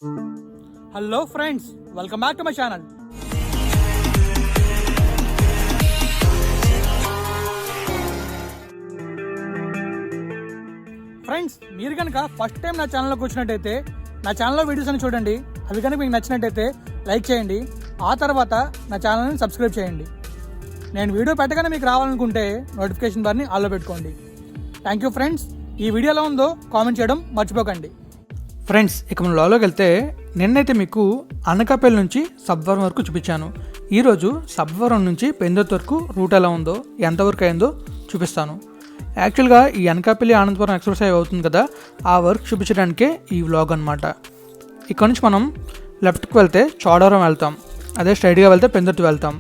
Hello friends, welcome back to my channel. Friends, మీరు కనుక first time నా ఛానల్లోకి వచ్చినట్టయితే నా ఛానల్లో వీడియోస్ అని చూడండి. అవి కనుక మీకు నచ్చినట్టయితే లైక్ చేయండి. ఆ తర్వాత నా ఛానల్ని సబ్స్క్రైబ్ చేయండి. నేను వీడియో పెట్టగానే మీకు రావాలనుకుంటే నోటిఫికేషన్ బార్ని ఆన్లో పెట్టుకోండి. Thank you friends. ఈ వీడియో ఎలా ఉందో కామెంట్ చేయడం మర్చిపోకండి. ఫ్రెండ్స్, ఇక మనం లోలోకి వెళ్తే నిన్నైతే మీకు అనకాపల్లి నుంచి సబ్వరం వరకు చూపించాను. ఈరోజు సబ్వరం నుంచి పెందర్తి వరకు రూట్ ఎలా ఉందో, ఎంతవరకు అయిందో చూపిస్తాను. యాక్చువల్గా ఈ అనకాపల్లి ఆనందపురం ఎక్స్ప్రెస్ హైవే అవుతుంది కదా, ఆ వర్క్ చూపించడానికే ఈ వ్లాగ్ అనమాట. ఇక్కడ నుంచి మనం లెఫ్ట్కి వెళ్తే చోడవరం వెళ్తాం, అదే స్ట్రైట్గా వెళ్తే పెందర్తి వెళ్తాం.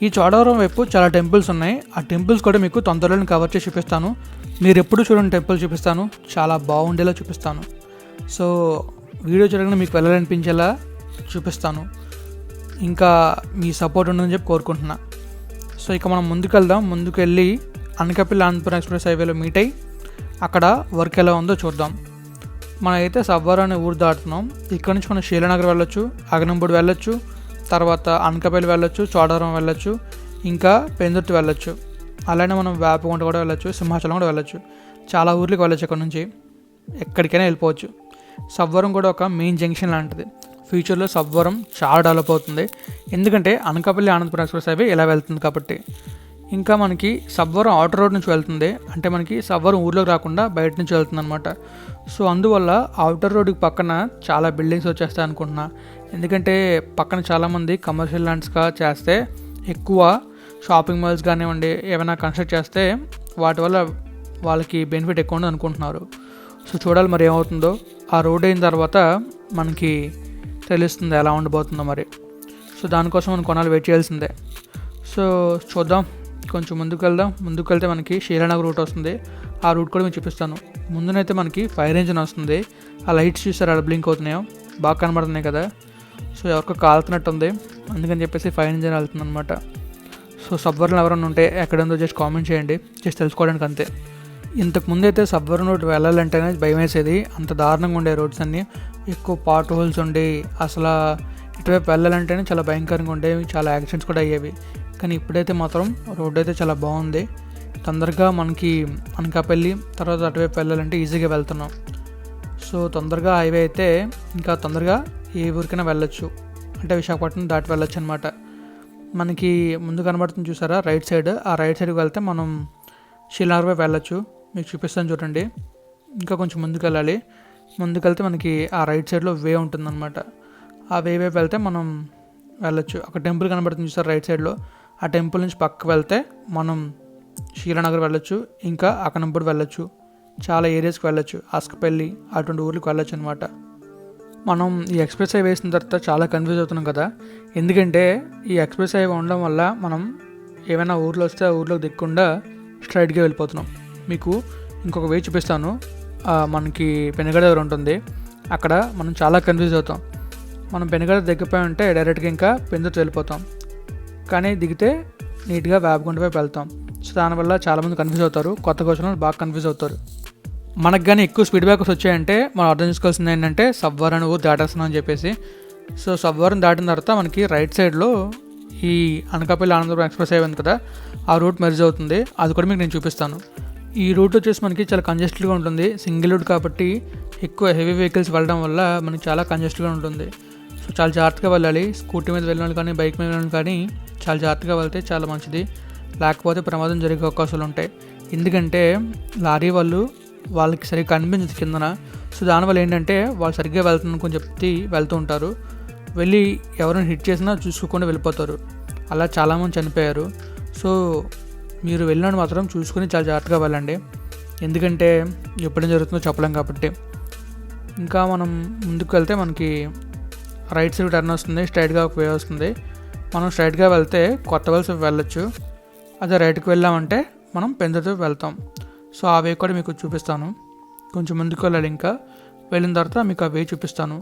ఈ చోడవరం వైపు చాలా టెంపుల్స్ ఉన్నాయి. ఆ టెంపుల్స్ కూడా మీకు తొందరలో కవర్ చేసి చూపిస్తాను. మీరు ఎప్పుడు చూడండి టెంపుల్ చూపిస్తాను, చాలా బాగుండేలా చూపిస్తాను. సో వీడియో చూడగానే మీకు వెళ్ళాలనిపించేలా చూపిస్తాను. ఇంకా మీ సపోర్ట్ ఉందని చెప్పి కోరుకుంటున్నా. సో ఇక మనం ముందుకు వెళ్దాం. ముందుకు వెళ్ళి అనకాపల్లి ఆనందపురం ఎక్స్ప్రెస్ హైవేలో మీట్ అయ్యి అక్కడ వర్క్ ఎలా ఉందో చూద్దాం. మనమైతే సవ్వరం అనే ఊరు దాటుతున్నాం. ఇక్కడ నుంచి మనం శీలనగర్ వెళ్ళొచ్చు, అగనంపూడి వెళ్ళొచ్చు, తర్వాత అనకాపల్లి వెళ్ళొచ్చు, చోడవరం వెళ్ళొచ్చు, ఇంకా పెందుర్తి వెళ్ళొచ్చు. అలానే మనం వేపగుంట కూడా వెళ్ళొచ్చు, సింహాచలం కూడా వెళ్ళొచ్చు. చాలా ఊర్లకు వెళ్ళొచ్చు. ఇక్కడ నుంచి ఎక్కడికైనా వెళ్ళిపోవచ్చు. సవ్వరం కూడా ఒక మెయిన్ జంక్షన్ లాంటిది. ఫ్యూచర్లో సవ్వరం చాలా డెవలప్ అవుతుంది, ఎందుకంటే అనకాపల్లి ఆనందపురం ఎక్స్ప్రెస్ హైవే ఇలా వెళ్తుంది కాబట్టి. ఇంకా మనకి సవ్వరం అవుటర్ రోడ్ నుంచి వెళ్తుంది, అంటే మనకి సవ్వరం ఊర్లోకి రాకుండా బయట నుంచి వెళ్తుంది అనమాట. సో అందువల్ల అవుటర్ రోడ్కి పక్కన చాలా బిల్డింగ్స్ వచ్చేస్తాయి అనుకుంటున్నా. ఎందుకంటే పక్కన చాలామంది కమర్షియల్ ల్యాండ్స్గా చేస్తే, ఎక్కువ షాపింగ్ మాల్స్ కానివ్వండి ఏమైనా కన్స్ట్రక్ట్ చేస్తే వాటి వల్ల వాళ్ళకి బెనిఫిట్ ఎక్కువ ఉంది అనుకుంటున్నారు. సో చూడాలి మరి ఏమవుతుందో. ఆ రోడ్ అయిన తర్వాత మనకి తెలుస్తుంది ఎలా ఉండబోతుందో మరి. సో దానికోసం మనం కొనాలి, వెయిట్ చేయాల్సిందే. సో చూద్దాం, కొంచెం ముందుకు వెళ్దాం. ముందుకు వెళ్తే మనకి శీలానగర్ రూట్ వస్తుంది. ఆ రూట్ కూడా మీకు చూపిస్తాను. ముందునైతే మనకి ఫైర్ ఇంజిన్ వస్తుంది. ఆ లైట్స్ చూసారు అలా బ్లింక్ అవుతున్నాయో, బాగా కనబడుతున్నాయి కదా. సో ఎవరికో కాలుతున్నట్టు ఉంది, అందుకని చెప్పేసి ఫైర్ ఇంజిన్ వెళ్తుంది అనమాట. సో సబ్వరం ఎవరైనా ఉంటే ఎక్కడ ఉందో జస్ట్ కామెంట్ చేయండి, జస్ట్ తెలుసుకోవడానికి అంతే. ఇంతకుముందు అయితే సబ్వరం రోడ్ వెళ్ళాలంటేనే భయం వేసేది, అంత దారుణంగా ఉండే రోడ్స్ అన్నీ, ఎక్కువ పాట్ హోల్స్ ఉండి అసలు ఇటువైపు వెళ్ళాలంటేనే చాలా భయంకరంగా ఉండేవి, చాలా యాక్సిడెంట్స్ కూడా అయ్యేవి. కానీ ఇప్పుడైతే మాత్రం రోడ్ అయితే చాలా బాగుంది. తొందరగా మనకి అనకాపల్లి తర్వాత అటువైపు వెళ్ళాలంటే ఈజీగా వెళ్తున్నాం. సో తొందరగా హైవే అయితే ఇంకా తొందరగా ఏ ఊరికైనా వెళ్ళొచ్చు, అంటే విశాఖపట్నం దాటి వెళ్ళొచ్చు అనమాట. మనకి ముందు కనబడుతుంది చూసారా రైట్ సైడ్, ఆ రైట్ సైడ్కి వెళ్తే మనం శీలానగర్ వైపు వెళ్ళొచ్చు. మీకు చూపిస్తాను చూడండి. ఇంకా కొంచెం ముందుకు వెళ్ళాలి. ముందుకు వెళ్తే మనకి ఆ రైట్ సైడ్లో వే ఉంటుందన్నమాట. ఆ వే వైపు వెళ్తే మనం వెళ్ళొచ్చు. అక్కడ టెంపుల్ కనబడుతుంది చూసారు రైట్ సైడ్లో, ఆ టెంపుల్ నుంచి పక్కకు వెళ్తే మనం శీలానగర్ వెళ్ళొచ్చు, ఇంకా అకనంపూడి వెళ్ళొచ్చు, చాలా ఏరియాస్కి వెళ్ళొచ్చు, అస్కపల్లి అటువంటి ఊర్లకు వెళ్ళొచ్చు అనమాట. మనం ఈ ఎక్స్ప్రెస్ హైవే వేసిన తర్వాత చాలా కన్ఫ్యూజ్ అవుతున్నాం కదా, ఎందుకంటే ఈ ఎక్స్ప్రెస్ హైవే ఉండడం వల్ల మనం ఏమైనా ఊర్లో వస్తే ఆ ఊర్లోకి దిక్కుండా స్ట్రైట్గా వెళ్ళిపోతున్నాం. మీకు ఇంకొక వే చూపిస్తాను. మనకి పెనుగడ దగ్గర ఉంటుంది, అక్కడ మనం చాలా కన్ఫ్యూజ్ అవుతాం. మనం పెనుగడ దిగిపోయి ఉంటే డైరెక్ట్గా ఇంకా పెందుర్తి వెళ్ళిపోతాం, కానీ దిగితే నీట్గా వేపగుంట వైపు వెళ్తాం. సో దానివల్ల చాలామంది కన్ఫ్యూజ్ అవుతారు, కొత్తగా వచ్చిన వాళ్ళు బాగా కన్ఫ్యూజ్ అవుతారు. మనకు కానీ ఎక్కువ స్పీడ్ బ్రేకర్స్ వచ్చాయంటే మనం అర్థం చేసుకోవాల్సింది ఏంటంటే సబ్వరం ఊరు దాటేస్తున్నాం అని చెప్పేసి. సో సబ్వరం దాటిన తర్వాత మనకి రైట్ సైడ్లో ఈ అనకాపల్లి ఆనందపురం ఎక్స్ప్రెస్ హైవే ఉంది కదా, ఆ రూట్ మెర్జ్ అవుతుంది. అది కూడా మీకు నేను చూపిస్తాను. ఈ రూట్ వచ్చేసి మనకి చాలా కంజెస్టెడ్గా ఉంటుంది, సింగిల్ రూట్ కాబట్టి ఎక్కువ హెవీ వెహికల్స్ వెళ్ళడం వల్ల మనకి చాలా కంజెస్టెడ్గా ఉంటుంది. సో చాలా జాగ్రత్తగా వెళ్ళాలి. స్కూటీ మీద వెళ్ళిన వాళ్ళు కానీ బైక్ మీద వెళ్ళిన కానీ చాలా జాగ్రత్తగా వెళ్తే చాలా మంచిది, లేకపోతే ప్రమాదం జరిగే అవకాశాలు ఉంటాయి. ఎందుకంటే లారీ వాళ్ళకి సరిగ్గా కనిపించదు కిందన. సో దానివల్ల ఏంటంటే వాళ్ళు సరిగ్గా వెళ్తున్నాను చెప్పి వెళ్తూ ఉంటారు, వెళ్ళి ఎవరైనా హిట్ చేసినా చూసుకోకుండా వెళ్ళిపోతారు. అలా చాలామంది చనిపోయారు. సో మీరు వెళ్ళినట్టు మాత్రం చూసుకొని చాలా జాగ్రత్తగా వెళ్ళండి, ఎందుకంటే ఎప్పుడేం జరుగుతుందో చెప్పలేం కాబట్టి. ఇంకా మనం ముందుకు వెళ్తే మనకి రైట్ సైడ్ టర్న్ వస్తుంది, స్ట్రైట్గా ఒక వే వస్తుంది. మనం స్ట్రైట్గా వెళ్తే కొత్తవలస వెళ్ళొచ్చు, అదే రైట్కి వెళ్ళామంటే మనం పెందుర్తి వెళ్తాం. సో ఆ వే కూడా మీకు చూపిస్తాను. కొంచెం ముందుకు వెళ్ళాలి, ఇంకా వెళ్ళిన తర్వాత మీకు ఆ వే చూపిస్తాను.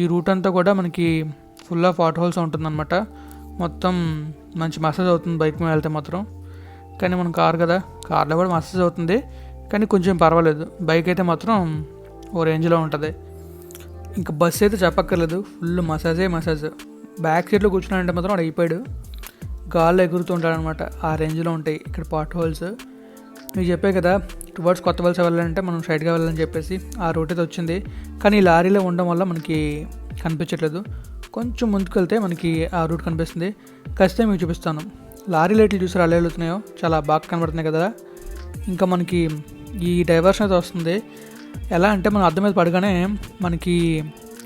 ఈ రూట్ అంతా కూడా మనకి ఫుల్ ఆఫ్ వాటర్ హోల్స్ ఉంటుందన్నమాట. మొత్తం మంచి మసాజ్ అవుతుంది బైక్ మీద వెళ్తే మాత్రం. కానీ మనం కార్ కదా, కార్లో కూడా మసాజ్ అవుతుంది, కానీ కొంచెం పర్వాలేదు. బైక్ అయితే మాత్రం ఓ రేంజ్లో ఉంటుంది. ఇంకా బస్సు అయితే చెప్పక్కర్లేదు, ఫుల్ మసాజ్. బ్యాక్ సీట్లో కూర్చున్నాడంటే మాత్రం వాడు అయిపోయాడు, గాల్లో ఎగురుతూ ఉంటాడనమాట. ఆ రేంజ్లో ఉంటాయి ఇక్కడ పాట్ హోల్స్. మీకు చెప్పే కదా టువర్డ్స్ కొత్త వలస వెళ్ళాలంటే మనం స్ట్రైట్గా వెళ్ళాలని చెప్పేసి ఆ రూట్ అయితే వచ్చింది. కానీ ఈ లారీలో ఉండడం వల్ల మనకి కనిపించట్లేదు. కొంచెం ముందుకు వెళ్తే మనకి ఆ రూట్ కనిపిస్తుంది. ఖచ్చితంగా మీకు చూపిస్తాను. లారీ లైట్లు చూసి అలా వెళ్తున్నాయో చాలా బాగా కనబడుతున్నాయి కదా. ఇంకా మనకి ఈ డైవర్షన్ అయితే వస్తుంది. ఎలా అంటే మనం అర్థం మీద పడగానే మనకి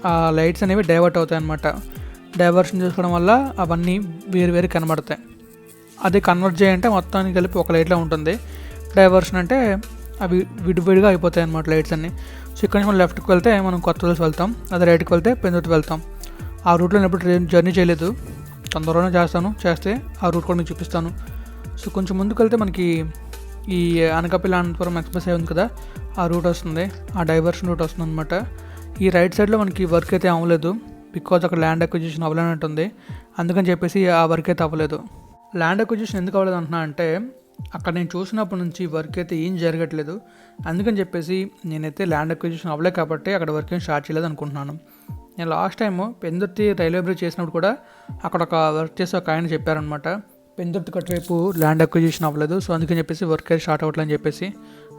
ఆ లైట్స్ అనేవి డైవర్ట్ అవుతాయి అన్నమాట. డైవర్షన్ చేసుకోవడం వల్ల అవన్నీ వేరు కనబడతాయి. అది కన్వర్ట్ చేయంటే మొత్తానికి కలిపి ఒక లైట్లో ఉంటుంది. డైవర్షన్ అంటే అవి విడివిడిగా అయిపోతాయి అన్నమాట లైట్స్ అన్నీ. సో ఇక్కడ నుంచి మనం లెఫ్ట్కి వెళ్తే మనం కొత్త వలస వెళ్తాం, అదే రైట్కి వెళ్తే పెందుర్తి వెళ్తాం. ఆ రూట్లో నేను ఎప్పుడు జర్నీ చేయలేదు, తొందరగానే చేస్తే ఆ రూట్ కూడా మీకు చూపిస్తాను. సో కొంచెం ముందుకు వెళ్తే మనకి ఈ అనకాపల్లి అనంతపురం ఎక్స్ప్రెస్ హైవే ఉంది కదా, ఆ రూట్ వస్తుంది, ఆ డైవర్షన్ రూట్ వస్తుంది అనమాట. ఈ రైట్ సైడ్లో మనకి వర్క్ అయితే అవ్వలేదు, బికాజ్ అక్కడ ల్యాండ్ అక్విజిషన్ అవ్వలేనట్టుంది. అందుకని చెప్పేసి ఆ వర్క్ అయితే అవ్వలేదు. ల్యాండ్ అక్విజిషన్ ఎందుకు అవ్వలేదు అంటున్నా అంటే అక్కడ నేను చూసినప్పటి నుంచి వర్క్ అయితే ఏం జరగట్లేదు. అందుకని చెప్పేసి నేనైతే ల్యాండ్ అక్విజిషన్ అవ్వలేదు కాబట్టి అక్కడ వర్క్ ఏం స్టార్ట్ చేయలేదు అనుకుంటున్నాను. నేను last time Pendurthi railway bridge చేసినప్పుడు కూడా అక్కడ ఒక వర్క్ చేసి ఒక ఆయన చెప్పారనమాట, పెందుర్తి కట్టువైపు ల్యాండ్ అక్విజిషన్ అవ్వలేదు, సో అందుకని చెప్పేసి వర్క్ అయితే స్టార్ట్ అవ్వట్లని చెప్పేసి.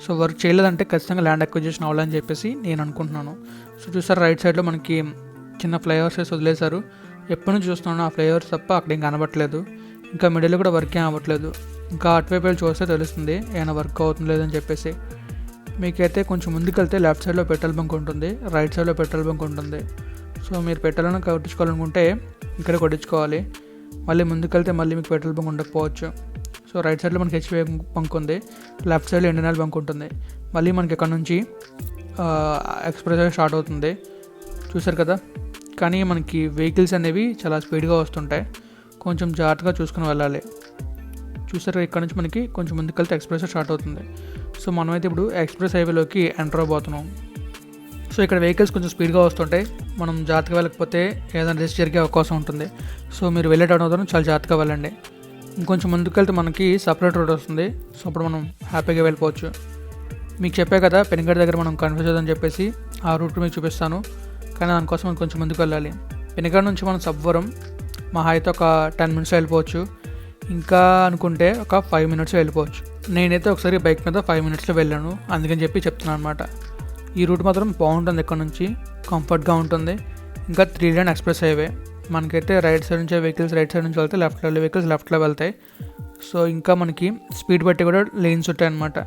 సో వర్క్ చేయలేదంటే ఖచ్చితంగా ల్యాండ్ అక్విజిషన్ అవ్వాలని చెప్పేసి నేను అనుకుంటున్నాను. సో చూసారు రైట్ సైడ్లో మనకి చిన్న ఫ్లైఓవర్స్ వేసి వదిలేశారు. ఎప్పటి నుంచి చూస్తున్నాను ఆ ఫ్లైఓవర్స్ తప్ప అక్కడ ఏం కనబట్టలేదు. ఇంకా మిడిల్లో కూడా వర్క్ ఏం అవ్వట్లేదు. ఇంకా అటువైపు వెళ్ళి చూస్తే తెలుస్తుంది ఏమైనా వర్క్ అవుతుంది లేదని చెప్పేసి. మీకైతే కొంచెం ముందుకు వెళ్తే లెఫ్ట్ సైడ్లో పెట్రోల్ బంక్ ఉంటుంది, రైట్ సైడ్లో పెట్రోల్ బంక్ ఉంటుంది. సో మీరు పెట్రోల్ కొట్టించుకోవాలనుకుంటే ఇక్కడ కొట్టించుకోవాలి. మళ్ళీ ముందుకు వెళ్తే మళ్ళీ మీకు పెట్రోల్ బంక్ ఉండకపోవచ్చు. సో రైట్ సైడ్లో మనకి హెచ్పి బంక్ ఉంది, లెఫ్ట్ సైడ్లో ఇండియన్ ఆయిల్ బంక్ ఉంటుంది. మళ్ళీ మనకి ఇక్కడ నుంచి ఎక్స్ప్రెస్ స్టార్ట్ అవుతుంది, చూసారు కదా. కానీ మనకి వెహికల్స్ అనేవి చాలా స్పీడ్గా వస్తుంటాయి, కొంచెం జాగ్రత్తగా చూసుకుని వెళ్ళాలి. చూసారు ఇక్కడ నుంచి మనకి కొంచెం ముందుకు వెళ్తే ఎక్స్ప్రెస్ స్టార్ట్ అవుతుంది. సో మనమైతే ఇప్పుడు ఎక్స్ప్రెస్ హైవేలోకి ఎంటర్ అవబోతున్నాం. సో ఇక్కడ వెహికల్స్ కొంచెం స్పీడ్గా వస్తుంటాయి, మనం జాగ్రత్తగా వెళ్ళకపోతే ఏదైనా రిస్క్ జరిగే అవకాశం ఉంటుంది. సో మీరు వెళ్ళేటప్పుడు చాలా జాగ్రత్తగా వెళ్ళండి. ఇంకొంచెం ముందుకు వెళ్తే మనకి సపరేట్ రోడ్ వస్తుంది, సో అప్పుడు మనం హ్యాపీగా వెళ్ళిపోవచ్చు. మీకు చెప్పే కదా పెనుగడ దగ్గర మనం కన్ఫ్యూజ్ అవుతుందని చెప్పేసి ఆ రూట్ మీకు చూపిస్తాను. కానీ దానికోసం మనం కొంచెం ముందుకు వెళ్ళాలి. పెనుగడ నుంచి మనం సబ్వరం మహా అయితే ఒక 10 minutes వెళ్ళిపోవచ్చు, ఇంకా అనుకుంటే ఒక 5 minutes వెళ్ళిపోవచ్చు. నేనైతే ఒకసారి బైక్ మీద 5 minutesలో వెళ్ళాను, అందుకని చెప్పి చెప్తున్నాను అనమాట. ఈ రూట్ మాత్రం బాగుంటుంది, ఇక్కడ నుంచి కంఫర్ట్గా ఉంటుంది. ఇంకా 3 lane ఎక్స్ప్రెస్ హైవే. మనకైతే రైట్ సైడ్ నుంచి వెహికల్స్ రైట్ సైడ్ నుంచి వెళ్తే లెఫ్ట్లో వెహికల్స్ లెఫ్ట్లో వెళ్తాయి. సో ఇంకా మనకి స్పీడ్ బట్టి కూడా లేన్స్ ఉంటాయి అనమాట.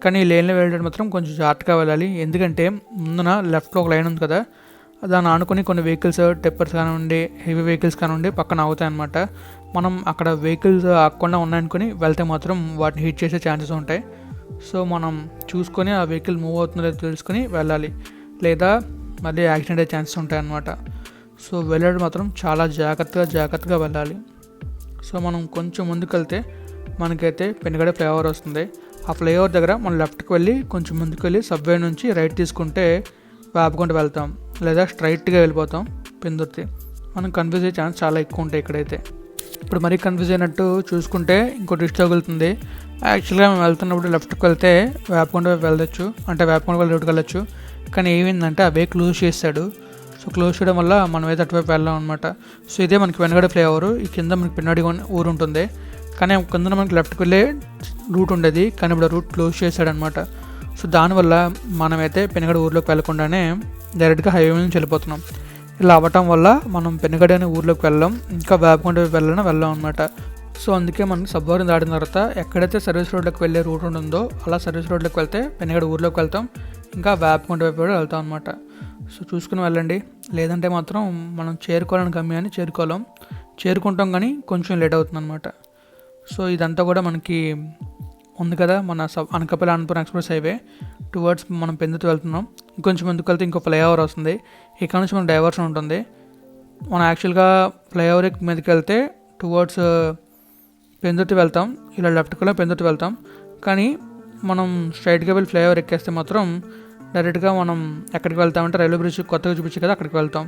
కానీ ఈ లేన్లో వెళ్ళడం మాత్రం కొంచెం జాగ్రత్తగా వెళ్ళాలి, ఎందుకంటే ముందున లెఫ్ట్లో ఒక లైన్ ఉంది కదా, దాన్ని ఆనుకొని కొన్ని వెహికల్స్ టెప్పర్స్ కానివ్వండి హెవీ వెహికల్స్ కానివ్వండి పక్కన ఆగుతాయి అనమాట. మనం అక్కడ వెహికల్స్ ఆగకుండా ఉన్నాయనుకొని వెళ్తే మాత్రం వాటిని హిట్ చేసే ఛాన్సెస్ ఉంటాయి. సో మనం చూసుకొని ఆ వెహికల్ మూవ్ అవుతుందో లేదో తెలుసుకొని వెళ్ళాలి, లేదా మళ్ళీ యాక్సిడెంట్ అయ్యే ఛాన్సెస్ ఉంటాయి అన్నమాట. సో వెళ్ళడం మాత్రం చాలా జాగ్రత్తగా వెళ్ళాలి. సో మనం కొంచెం ముందుకు వెళ్తే మనకైతే పెనుగడ ఫ్లైఓవర్ వస్తుంది. ఆ ఫ్లైఓవర్ దగ్గర మనం లెఫ్ట్కి వెళ్ళి కొంచెం ముందుకు వెళ్ళి సబ్వే నుంచి రైట్ తీసుకుంటే వేపకొండ వెళ్తాం, లేదా స్ట్రైట్గా వెళ్ళిపోతాం పెందుర్తి. మనం కన్ఫ్యూజ్ అయ్యే ఛాన్స్ చాలా ఎక్కువ ఉంటాయి ఇక్కడైతే. ఇప్పుడు మరీ కన్ఫ్యూజ్ అయినట్టు చూసుకుంటే ఇంకో డిష్ తగులుతుంది. యాక్చువల్గా మేము వెళ్తున్నప్పుడు లెఫ్ట్కి వెళ్తే వేపకొండ వెళ్ళొచ్చు, అంటే వేపకొండ వెళ్ళి రోడ్కి వెళ్ళొచ్చు. కానీ ఏమైందంటే అవే క్లోజ్ చేశాడు. సో క్లోజ్ చేయడం వల్ల మనం అయితే అటువైపు వెళ్ళాం అనమాట. సో ఇదే మనకి పెనుగడ ఫ్లైఓవర్, ఈ కింద మనకి పెన్నడి ఊరు ఉంటుంది. కానీ కింద మనకి లెఫ్ట్కి వెళ్ళే రూట్ ఉండేది, కానీ ఇప్పుడు రూట్ క్లోజ్ చేశాడనమాట. సో దానివల్ల మనమైతే పెనుగడ ఊర్లోకి వెళ్ళకుండానే డైరెక్ట్గా హైవే నుంచి వెళ్ళిపోతున్నాం. ఇలా అవ్వటం వల్ల మనం పెనుగడ అనే ఊర్లోకి వెళ్ళాం, ఇంకా వేపకొండ వెళ్ళాం అనమాట. సో అందుకే మనం సబ్వరం దాటిన తర్వాత ఎక్కడైతే సర్వీస్ రోడ్లోకి వెళ్ళే రూట్ ఉంటుందో అలా సర్వీస్ రోడ్లోకి వెళ్తే పెనుగడ ఊర్లోకి వెళ్తాం, ఇంకా వేపకొండ వైపు కూడా వెళ్తాం అనమాట. సో చూసుకుని వెళ్ళండి, లేదంటే మాత్రం మనం చేరుకోవాలని గమ్యాన్ని చేరుకుంటాం కానీ కొంచెం లేట్ అవుతుంది అనమాట. సో ఇదంతా కూడా మనకి ఉంది కదా మన Anakapalli Anantapur express highway towards మనం పెందుతూ వెళ్తున్నాం. ఇంకొంచెం ముందుకు వెళ్తే ఇంకో ఫ్లైఓవర్ వస్తుంది, ఇక్కడ నుంచి మనం డైవర్షన్ ఉంటుంది. మనం యాక్చువల్గా ఫ్లైఓవర్ మీదకి వెళ్తే టువర్డ్స్ పెందుర్తి వెళ్తాం, ఇలా లెఫ్ట్కి వెళ్ళి పెందుర్తి వెళ్తాం. కానీ మనం స్ట్రైట్గా వెళ్ళి ఫ్లైఓవర్ ఎక్కేస్తే మాత్రం డైరెక్ట్గా మనం ఎక్కడికి వెళ్తామంటే రైల్వే బ్రిడ్జ్ కొత్తగా చూపించి కదా అక్కడికి వెళ్తాం.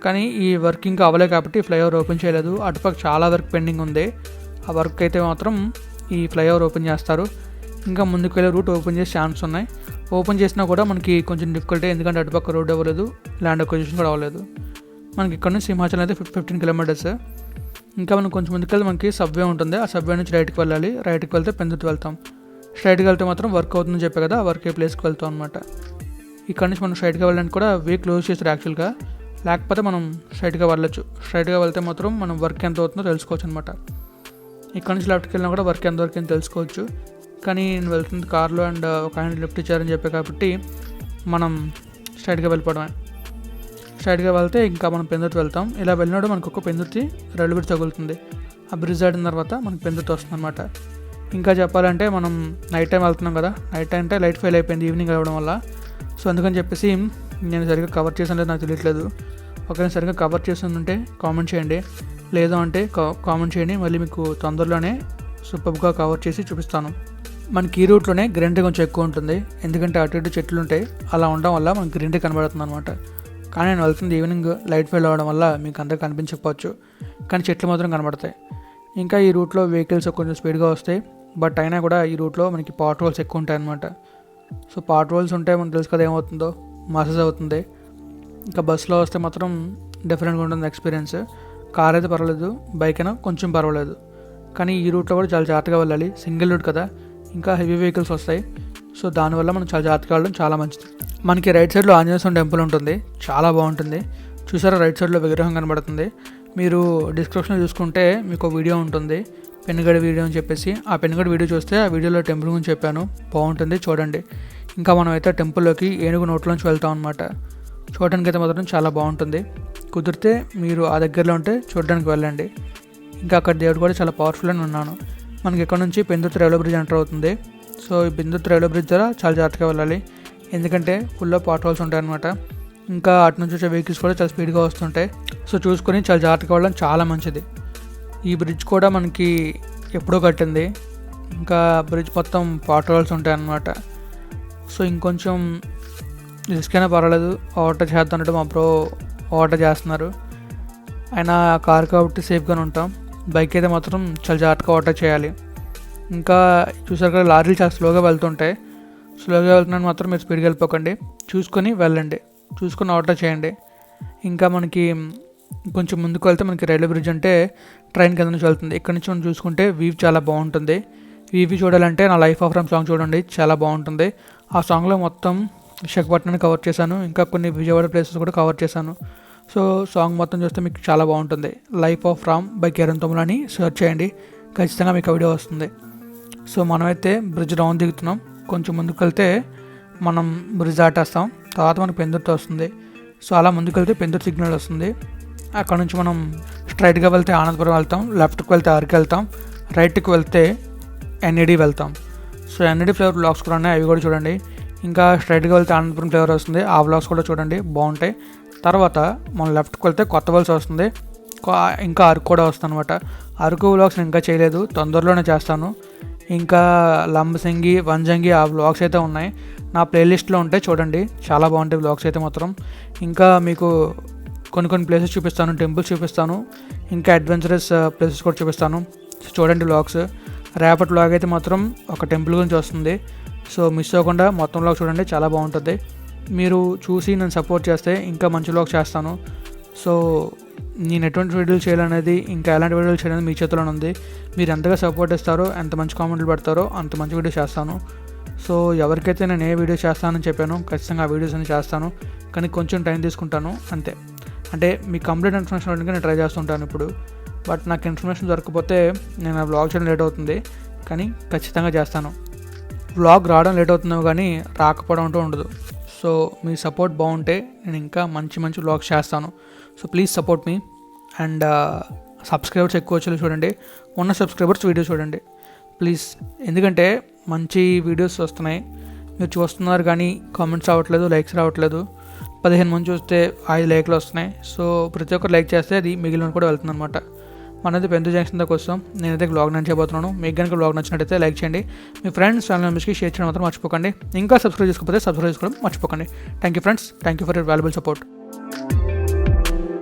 కానీ ఈ వర్క్ ఇంకా అవ్వలేదు కాబట్టి ఫ్లైఓవర్ ఓపెన్ చేయలేదు. అటుపక్క చాలా వర్క్ పెండింగ్ ఉంది, ఆ వర్క్ అయితే మాత్రం ఈ ఫ్లైఓవర్ ఓపెన్ చేస్తారు. ఇంకా ముందుకు వెళ్ళే రూట్ ఓపెన్ చేసే ఛాన్స్ ఉన్నాయి. ఓపెన్ చేసినా కూడా మనకి కొంచెం డిఫికల్టీ, ఎందుకంటే అటుపక్క రోడ్ అవ్వలేదు, ల్యాండ్ అక్విజిషన్ కూడా అవ్వలేదు. మనకి ఇక్కడ నుంచి సింహాచలం అయితే 15 కిలోమీటర్స్. ఇంకా మనం కొంచెం ముందుకెళ్తే మనకి సబ్వే ఉంటుంది. ఆ సబ్వే నుంచి రైట్కి వెళ్ళాలి. రైట్కి వెళ్తే పెందుర్తి వెళ్తాం. స్ట్రైట్కి వెళ్తే మాత్రం వర్క్ అవుతుందని చెప్పే కదా, వర్క్ ఏ ప్లేస్కి వెళ్తాం అనమాట. ఇక్కడ నుంచి మనం స్ట్రైట్గా వెళ్ళడానికి కూడా వే క్లోజ్ చేస్తారు యాక్చువల్గా, లేకపోతే మనం స్ట్రైట్గా వెళ్ళొచ్చు. స్ట్రైట్గా వెళ్తే మాత్రం మనం వర్క్ ఎంత అవుతుందో తెలుసుకోవచ్చు అనమాట. ఇక్కడ నుంచి లెఫ్ట్కి వెళ్ళినా కూడా వర్క్ ఎంతవరకు అని తెలుసుకోవచ్చు. కానీ నేను వెళ్తుంది కార్లో అండ్ ఒక ఆయన లిఫ్ట్ ఇచ్చారని చెప్పే కాబట్టి మనం స్ట్రైట్గా వెళ్ళిపోవడమే. స్ట్రైట్గా వెళ్తే ఇంకా మనం పెందుర్తి వెళ్తాం. ఇలా వెళ్ళినప్పుడు మనకు ఒక పెందుర్తి రైలు బ్రిడ్జ్ తగులుతుంది. ఆ బ్రిడ్జ్ దాటిన తర్వాత మనకు పెందుర్తి వస్తుంది అనమాట. ఇంకా చెప్పాలంటే మనం నైట్ టైం వెళ్తున్నాం కదా, నైట్ టైం అంటే లైట్ ఫెయిల్ అయిపోయింది ఈవినింగ్ అవ్వడం వల్ల. సో అందుకని చెప్పేసి నేను సరిగ్గా కవర్ చేసాను లేదు నాకు తెలియట్లేదు. ఒకవేళ సరిగ్గా కవర్ చేస్తుందంటే కామెంట్ చేయండి, లేదు అంటే కామెంట్ చేయండి. మళ్ళీ మీకు తొందరలోనే సూపర్గా కవర్ చేసి చూపిస్తాను. మనకి ఈ రూట్లోనే గ్రీనరీ కొంచెం ఎక్కువ ఉంటుంది, ఎందుకంటే అటు ఇటు చెట్లు ఉంటాయి. అలా ఉండడం వల్ల మనకి గ్రీనరీ కనబడుతుంది అనమాట. కానీ నేను వెళ్తుంది ఈవినింగ్ లైట్ ఫెయిల్ అవ్వడం వల్ల మీకు అందరికీ కనిపించకపోవచ్చు, కానీ చెట్లు మాత్రం కనబడతాయి. ఇంకా ఈ రూట్లో వెహికల్స్ కొంచెం స్పీడ్గా వస్తాయి, బట్ అయినా కూడా ఈ రూట్లో మనకి పాట్ హోల్స్ ఎక్కువ ఉంటాయి అనమాట. సో పాట్ హోల్స్ ఉంటే మనకు తెలుసు కదా ఏమవుతుందో, మసాజ్ అవుతుంది. ఇంకా బస్సులో వస్తే మాత్రం డిఫరెంట్గా ఉంటుంది ఎక్స్పీరియన్స్. కార్ అయితే పర్వాలేదు, బైక్ అయినా కొంచెం పర్వాలేదు. కానీ ఈ రూట్లో కూడా చాలా జాగ్రత్తగా వెళ్ళాలి, సింగిల్ రూట్ కదా, ఇంకా హెవీ వెహికల్స్ వస్తాయి. సో దానివల్ల మనం చాలా జాగ్రత్తగా వెళ్ళడం చాలా మంచిది. మనకి రైట్ సైడ్లో ఆంజనేయ స్వామి టెంపుల్ ఉంటుంది, చాలా బాగుంటుంది. చూసారా రైట్ సైడ్లో విగ్రహం కనబడుతుంది. మీరు డిస్క్రిప్షన్లో చూసుకుంటే మీకు వీడియో ఉంటుంది, పెనుగడి వీడియో అని చెప్పేసి. ఆ పెనుగడి వీడియో చూస్తే ఆ వీడియోలో టెంపుల్ గురించి చెప్పాను, బాగుంటుంది చూడండి. ఇంకా మనం అయితే టెంపుల్లోకి ఏనుగు నోట్లోంచి వెళ్తాం అనమాట. చూడడానికి అయితే మాత్రం చాలా బాగుంటుంది. కుదిరితే మీరు ఆ దగ్గరలో ఉంటే చూడడానికి వెళ్ళండి. ఇంకా అక్కడ దేవుడు కూడా చాలా పవర్ఫుల్ అని ఉన్నాను. మనకి ఇక్కడ నుంచి పెందుర్తి రైల్వే బ్రిడ్జ్ ఎంటర్ అవుతుంది. సో ఈ పెందుర్తి రైల్వే బ్రిడ్జ్ ద్వారా చాలా జాగ్రత్తగా వెళ్ళాలి, ఎందుకంటే ఫుల్లో పాట్ హోల్స్ ఉంటాయి అనమాట. ఇంకా అటు నుంచి వచ్చే వెహికల్స్ కూడా చాలా స్పీడ్గా వస్తుంటాయి. సో చూసుకొని చాలా జాగ్రత్తగా వెళ్ళడం చాలా మంచిది. ఈ బ్రిడ్జ్ కూడా మనకి ఎప్పుడో కట్టింది. ఇంకా బ్రిడ్జ్ మొత్తం పాట్ హోల్స్ ఉంటాయి అన్నమాట. సో ఇంకొంచెం రిస్క్ అయినా పర్వాలేదు, ఓవర్టేక్ చేద్దామంటే మా బ్రో ఓవర్టేక్ చేస్తున్నారు. అయినా కార్ కాబట్టి సేఫ్గానే ఉంటాం. బైక్ అయితే మాత్రం చాలా జాగ్రత్తగా ఓవర్టేక్ చేయాలి. ఇంకా చూసారు కదా లారీలు చాలా స్లోగా వెళ్తుంటాయి. స్లోగా వెళ్తున్నాను మాత్రం మీరు స్పీడ్గా వెళ్ళిపోకండి, చూసుకొని వెళ్ళండి, చూసుకొని ఓవర్టేక్ చేయండి. ఇంకా మనకి కొంచెం ముందుకు వెళ్తే మనకి రైల్వే బ్రిడ్జ్ అంటే ట్రైన్ కింద నుంచి వెళ్తుంది. ఇక్కడ నుంచి మనం చూసుకుంటే వ్యూ చాలా బాగుంటుంది. వ్యూ చూడాలంటే నా లైఫ్ ఆఫ్ రామ్ సాంగ్ చూడండి, చాలా బాగుంటుంది. ఆ సాంగ్లో మొత్తం విశాఖపట్నాన్ని కవర్ చేశాను, ఇంకా కొన్ని విజయవాడ ప్లేసెస్ కూడా కవర్ చేశాను. సో సాంగ్ మొత్తం చూస్తే మీకు చాలా బాగుంటుంది. Life of Ram by Kiran Tomar అని సెర్చ్ చేయండి, ఖచ్చితంగా మీకు ఆ వీడియో వస్తుంది. సో మనమైతే బ్రిడ్జ్ రౌండ్ దిగుతున్నాం. కొంచెం ముందుకు వెళ్తే మనం బ్రిడ్జ్ దాటేస్తాం, తర్వాత మనకు పెందుర్తి వస్తుంది. సో అలా ముందుకు వెళ్తే పెందుర్తి సిగ్నల్ వస్తుంది. అక్కడ నుంచి మనం స్ట్రైట్గా వెళ్తే ఆనందపురం వెళ్తాం, లెఫ్ట్కి వెళ్తే అరకు వెళ్తాం, రైట్కి వెళ్తే ఎన్ఈడి వెళ్తాం. సో ఎన్ఈడి ఫ్లేవర్ బ్లాగ్స్ కూడా ఉన్నాయి, అవి కూడా చూడండి. ఇంకా స్ట్రైట్గా వెళ్తే ఆనందపురం ఫ్లేవర్ వస్తుంది, ఆ బ్లాగ్స్ కూడా చూడండి, బాగుంటాయి. తర్వాత మనం లెఫ్ట్కి వెళ్తే కొత్త వలస వస్తుంది, ఇంకా అరకు కూడా వస్తుంది అనమాట. అరకు వ్లాగ్స్ నేను ఇంకా చేయలేదు, తొందరలోనే చేస్తాను. ఇంకా లంబసింగి, వంజంగి ఆ వ్లాగ్స్ అయితే ఉన్నాయి, నా ప్లేలిస్ట్లో ఉంటాయి, చూడండి, చాలా బాగుంటాయి వ్లాగ్స్ అయితే మాత్రం. ఇంకా మీకు కొన్ని ప్లేసెస్ చూపిస్తాను, టెంపుల్స్ చూపిస్తాను, ఇంకా అడ్వెంచరస్ ప్లేసెస్ కూడా చూపిస్తాను. చూడండి వ్లాగ్స్. రేపటి వ్లాగ్ అయితే మాత్రం ఒక టెంపుల్ గురించి వస్తుంది. సో మిస్ అవ్వకుండా మొత్తం వ్లాగ్ చూడండి, చాలా బాగుంటుంది. మీరు చూసి నన్ను సపోర్ట్ చేస్తే ఇంకా మంచి వ్లాగ్ చేస్తాను. సో నేను ఎటువంటి వీడియోలు చేయాలనేది, ఇంకా ఎలాంటి వీడియోలు చేయాలనేది మీ చేతిలోనే ఉంది. మీరు ఎంతగా సపోర్ట్ ఇస్తారో, ఎంత మంచి కామెంట్లు పెడతారో అంత మంచి వీడియో చేస్తాను. సో ఎవరికైతే నేను ఏ వీడియో చేస్తానని చెప్పానో ఖచ్చితంగా ఆ వీడియోస్ అన్ని చేస్తాను, కానీ కొంచెం టైం తీసుకుంటాను అంతే. అంటే మీకు కంప్లీట్ ఇన్ఫర్మేషన్ ఇవ్వడానికి నేను ట్రై చేస్తుంటాను ఇప్పుడు, బట్ నాకు ఇన్ఫర్మేషన్ దొరకకపోతే నేను ఆ వ్లాగ్ చేయడం లేట్ అవుతుంది, కానీ ఖచ్చితంగా చేస్తాను. వ్లాగ్ రావడం లేట్ అవుతుందో కానీ రాకపోవడం అంటూ ఉండదు. సో మీ సపోర్ట్ బాగుంటే నేను ఇంకా మంచి వ్లాగ్స్ చేస్తాను. So please support me. And subscribers ఎక్కువ వచ్చి చూడండి, ఉన్న సబ్స్క్రైబర్స్ వీడియో చూడండి ప్లీజ్, ఎందుకంటే మంచి వీడియోస్ వస్తున్నాయి, మీరు చూస్తున్నారు కానీ కామెంట్స్ రావట్లేదు, లైక్స్ రావట్లేదు. 15 మంది చూస్తే 5 లైక్లు వస్తున్నాయి. సో ప్రతి ఒక్కరు లైక్ చేస్తే అది మిగిలిన కూడా వెళ్తుంది అనమాట. మనది పెందు జంక్షన్ దాకా కోసం నేనైతే వ్లాగ్ నచ్చబోతున్నాను. మీకు కనుక వ్లాగ్ నచ్చినట్టయితే లైక్ చేయండి, మీ ఫ్రెండ్స్ ఫ్యామిలీ మెంబర్స్కి షేర్ చేయడం మాత్రం మర్చిపోకండి. ఇంకా సబ్స్క్రైబ్ చేసుకోకపోతే సబ్స్క్రైబ్ చేసుకోవడం మర్చిపోకండి. Thank you friends, thank you for your valuable support.